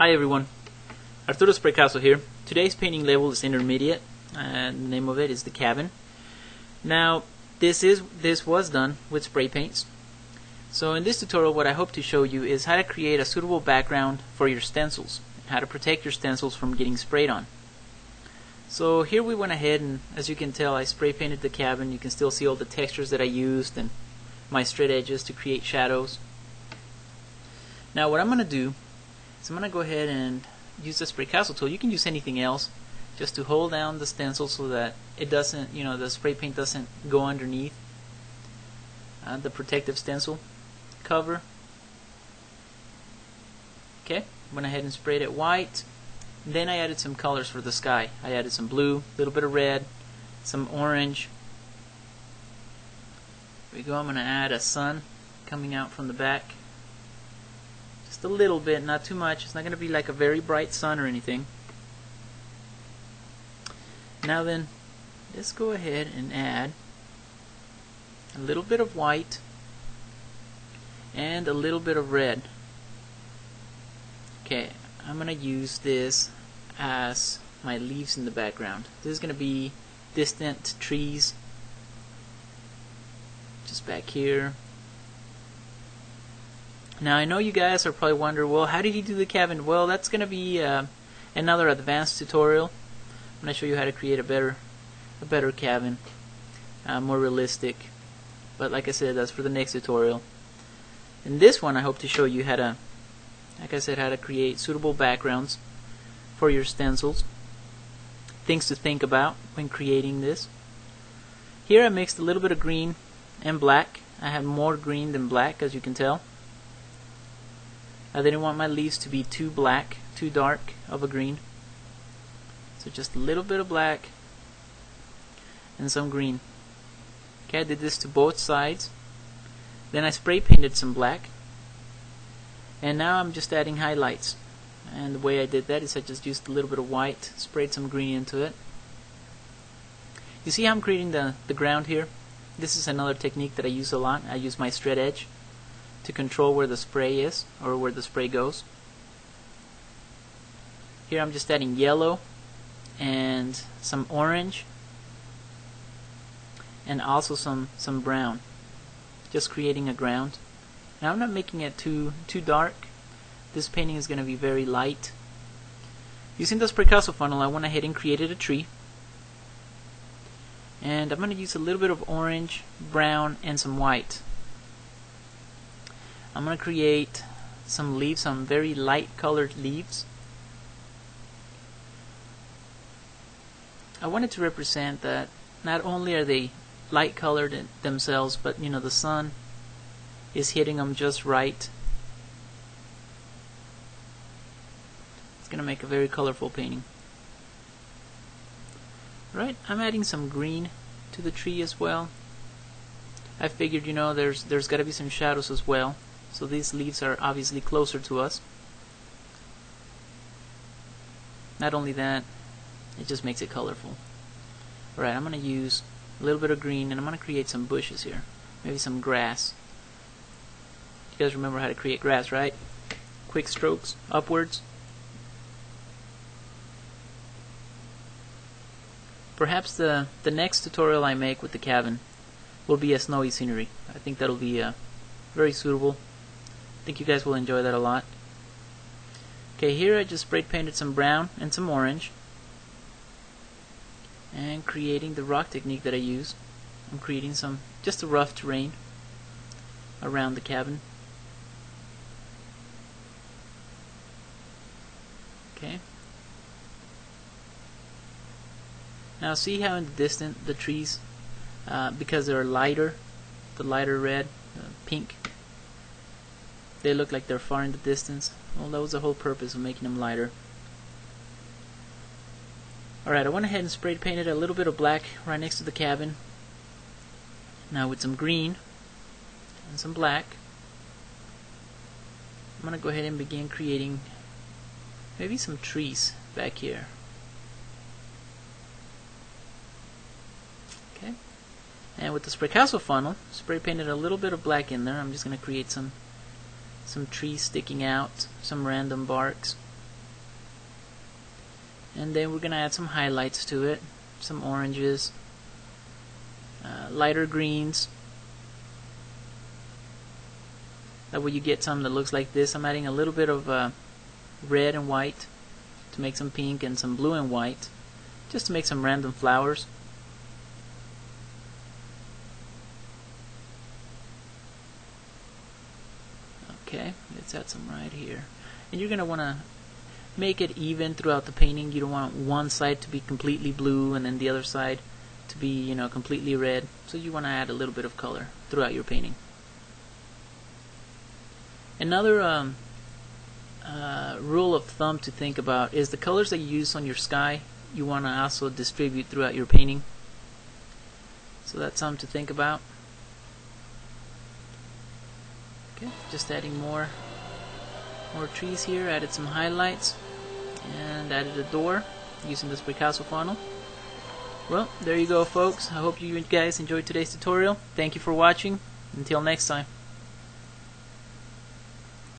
Hi everyone, Arturo Spraycasso here. Today's painting level is intermediate, and the name of it is the cabin. Now, this was done with spray paints. So in this tutorial, what I hope to show you is how to create a suitable background for your stencils, how to protect your stencils from getting sprayed on. So here we went ahead and, as you can tell, I spray painted the cabin. You can still see all the textures that I used and my straight edges to create shadows. Now what I'm going to do is I'm going to go ahead and use the Spraycasso tool. You can use anything else just to hold down the stencil so that it doesn't, the spray paint doesn't go underneath the protective stencil cover. Okay, went ahead and sprayed it white. Then I added some colors for the sky. I added some blue, a little bit of red, some orange. Here we go. I'm going to add a sun coming out from the back. Just a little bit, not too much. It's not going to be like a very bright sun or anything. Now then, let's go ahead and add a little bit of white and a little bit of red. Okay, I'm going to use this as my leaves in the background. This is going to be distant trees just back here. Now I know you guys are probably wondering, well, how did you do the cabin? Well, that's going to be another advanced tutorial. I'm going to show you how to create a better cabin, more realistic. But like I said, that's for the next tutorial. In this one, I hope to show you how to, like I said, how to create suitable backgrounds for your stencils. Things to think about when creating this. Here I mixed a little bit of green and black. I have more green than black, as you can tell. I didn't want my leaves to be too black, too dark of a green. So just a little bit of black and some green. Okay, I did this to both sides. Then I spray painted some black. And now I'm just adding highlights. And the way I did that is I just used a little bit of white, sprayed some green into it. You see how I'm creating the ground here? This is another technique that I use a lot. I use my straight edge to control where the spray is, or where the spray goes. Here I'm just adding yellow and some orange and also some brown, just creating a ground. Now I'm not making it too dark. This painting is going to be very light. Using the Spraycasso funnel, I went ahead and created a tree, and I'm going to use a little bit of orange, brown, and some white. I'm going to create some leaves, some very light colored leaves. I wanted to represent that not only are they light colored in themselves, but the sun is hitting them just right. It's going to make a very colorful painting. Right, I'm adding some green to the tree as well. I figured, there's got to be some shadows as well. So these leaves are obviously closer to us. Not only that, it just makes it colorful. Alright, I'm going to use a little bit of green, and I'm going to create some bushes here. Maybe some grass. You guys remember how to create grass, right? Quick strokes upwards. Perhaps the next tutorial I make with the cabin will be a snowy scenery. I think that'll be very suitable. I think you guys will enjoy that a lot. Okay, here I just spray painted some brown and some orange, and creating the rock technique that I use. I'm creating just a rough terrain around the cabin. Okay. Now see how in the distance the trees, because they're lighter, the lighter red, pink, they look like they're far in the distance. Well, that was the whole purpose of making them lighter. Alright, I went ahead and spray painted a little bit of black right next to the cabin. Now with some green and some black, I'm going to go ahead and begin creating maybe some trees back here. Okay, and with the Spraycasso funnel, spray painted a little bit of black in there. I'm just going to create some trees sticking out, some random barks. And then we're gonna add some highlights to it, some oranges, lighter greens. That way you get something that looks like this. I'm adding a little bit of red and white to make some pink, and some blue and white just to make some random flowers. Okay, let's add some right here. And you're going to want to make it even throughout the painting. You don't want one side to be completely blue and then the other side to be, you know, completely red. So you want to add a little bit of color throughout your painting. Another rule of thumb to think about is the colors that you use on your sky, you want to also distribute throughout your painting. So that's something to think about. Okay, just adding more trees here. Added some highlights and added a door using the Spraycasso funnel. Well, there you go, folks. I hope you guys enjoyed today's tutorial. Thank you for watching. Until next time.